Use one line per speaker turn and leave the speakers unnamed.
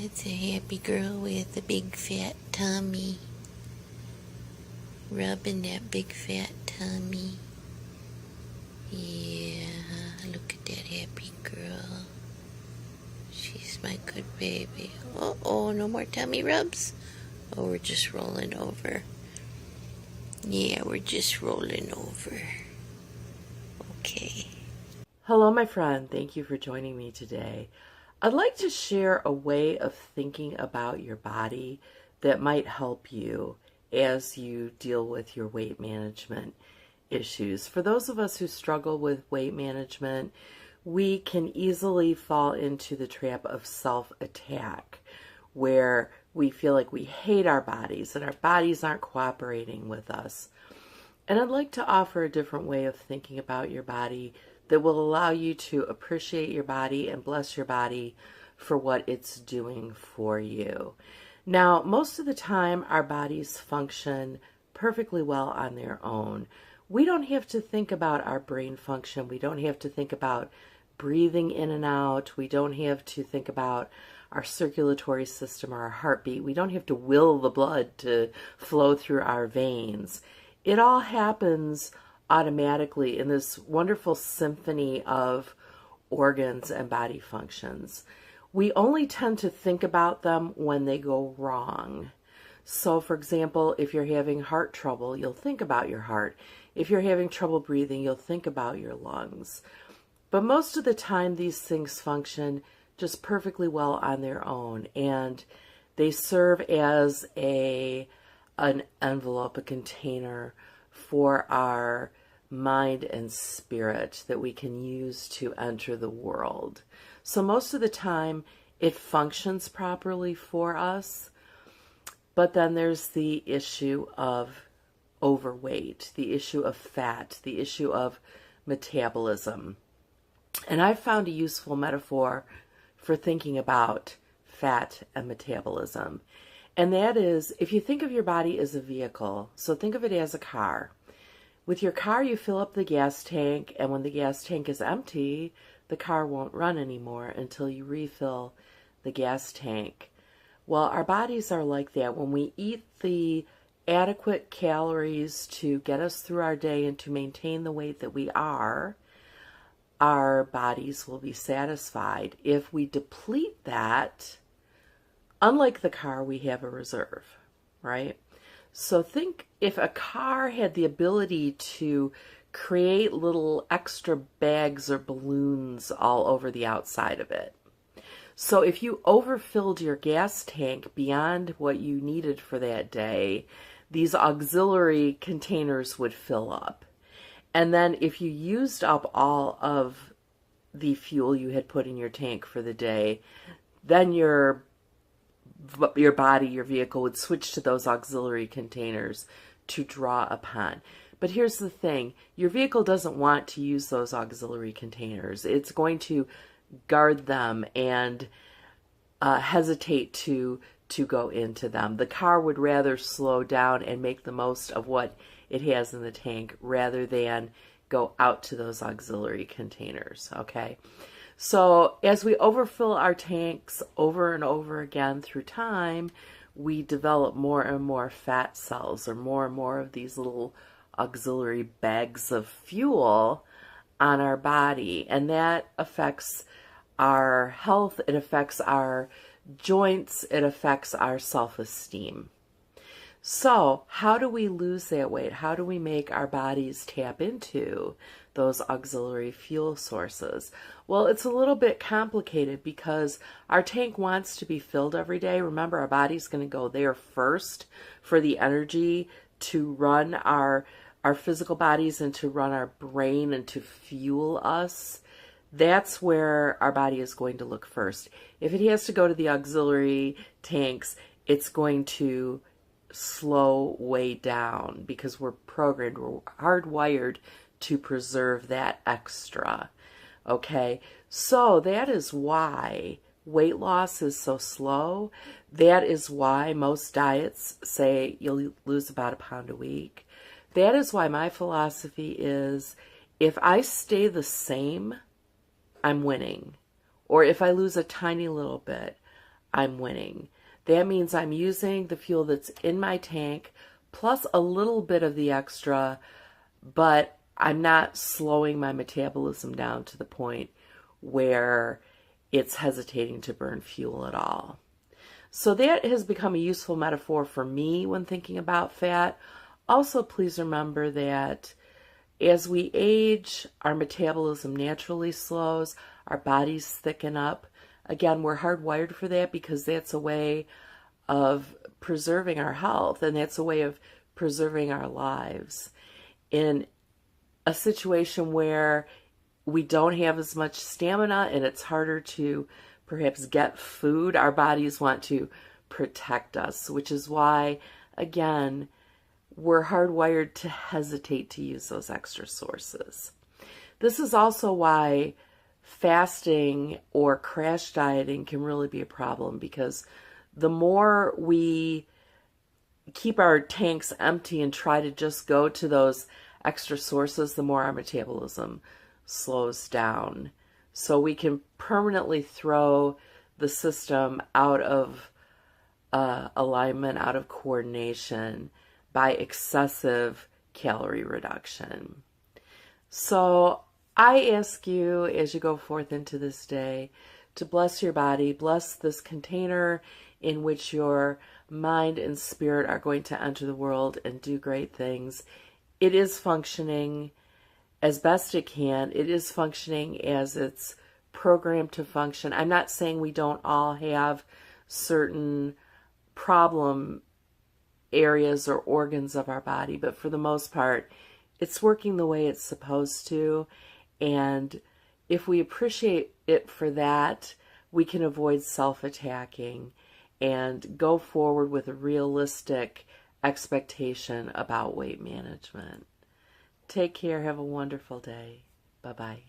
It's a happy girl with a big fat tummy. Rubbing that big fat tummy. Yeah, look at that happy girl. She's my good baby. Oh, no more tummy rubs? Oh, we're just rolling over. Yeah, we're just rolling over. Okay.
Hello, my friend. Thank you for joining me today. I'd like to share a way of thinking about your body that might help you as you deal with your weight management issues. For those of us who struggle with weight management, we can easily fall into the trap of self-attack, where we feel like we hate our bodies and our bodies aren't cooperating with us. And I'd like to offer a different way of thinking about your body that will allow you to appreciate your body and bless your body for what it's doing for you. Now, most of the time, our bodies function perfectly well on their own. We don't have to think about our brain function. We don't have to think about breathing in and out. We don't have to think about our circulatory system or our heartbeat. We don't have to will the blood to flow through our veins. It all happens automatically in this wonderful symphony of organs and body functions. We only tend to think about them when they go wrong. So, for example, if you're having heart trouble, you'll think about your heart. If you're having trouble breathing, you'll think about your lungs. But most of the time, these things function just perfectly well on their own, and they serve as an envelope, a container for our mind and spirit that we can use to enter the world. So most of the time it functions properly for us, but then there's the issue of overweight, the issue of fat, the issue of metabolism. And I've found a useful metaphor for thinking about fat and metabolism. And that is, if you think of your body as a vehicle, so think of it as a car. With your car, you fill up the gas tank, and when the gas tank is empty, the car won't run anymore until you refill the gas tank. Well, our bodies are like that. When we eat the adequate calories to get us through our day and to maintain the weight that we are, our bodies will be satisfied. If we deplete that, unlike the car, we have a reserve, right? So think if a car had the ability to create little extra bags or balloons all over the outside of it. So if you overfilled your gas tank beyond what you needed for that day, these auxiliary containers would fill up. And then if you used up all of the fuel you had put in your tank for the day, then your body, your vehicle, would switch to those auxiliary containers to draw upon. But here's the thing, your vehicle doesn't want to use those auxiliary containers. It's going to guard them and hesitate to go into them. The car would rather slow down and make the most of what it has in the tank rather than go out to those auxiliary containers, okay? So as we overfill our tanks over and over again through time, we develop more and more fat cells, or more and more of these little auxiliary bags of fuel on our body. And that affects our health, it affects our joints, it affects our self-esteem. So how do we lose that weight? How do we make our bodies tap into those auxiliary fuel sources? Well, it's a little bit complicated because our tank wants to be filled every day. Remember, our body's going to go there first for the energy to run our physical bodies and to run our brain and to fuel us. That's where our body is going to look first. If it has to go to the auxiliary tanks, it's going to slow way down because we're programmed, we're hardwired to preserve that extra. Okay, so that is why weight loss is so slow. That is why most diets say you'll lose about 1 pound a week. That is why my philosophy is, if I stay the same, I'm winning. Or if I lose a tiny little bit, I'm winning. That means I'm using the fuel that's in my tank plus a little bit of the extra, but I'm not slowing my metabolism down to the point where it's hesitating to burn fuel at all. So that has become a useful metaphor for me when thinking about fat. Also, please remember that as we age, our metabolism naturally slows, our bodies thicken up. Again, we're hardwired for that because that's a way of preserving our health, and that's a way of preserving our lives. In a situation where we don't have as much stamina and it's harder to perhaps get food, our bodies want to protect us, which is why, again, we're hardwired to hesitate to use those extra sources. This is also why fasting or crash dieting can really be a problem, because the more we keep our tanks empty and try to just go to those extra sources, the more our metabolism slows down. So we can permanently throw the system out of alignment, out of coordination by excessive calorie reduction. So I ask you, as you go forth into this day, to bless your body, bless this container in which your mind and spirit are going to enter the world and do great things. It is functioning as best it can. It is functioning as it's programmed to function. I'm not saying we don't all have certain problem areas or organs of our body, but for the most part, it's working the way it's supposed to. And if we appreciate it for that, we can avoid self-attacking and go forward with a realistic expectation about weight management. Take care. Have a wonderful day. Bye-bye.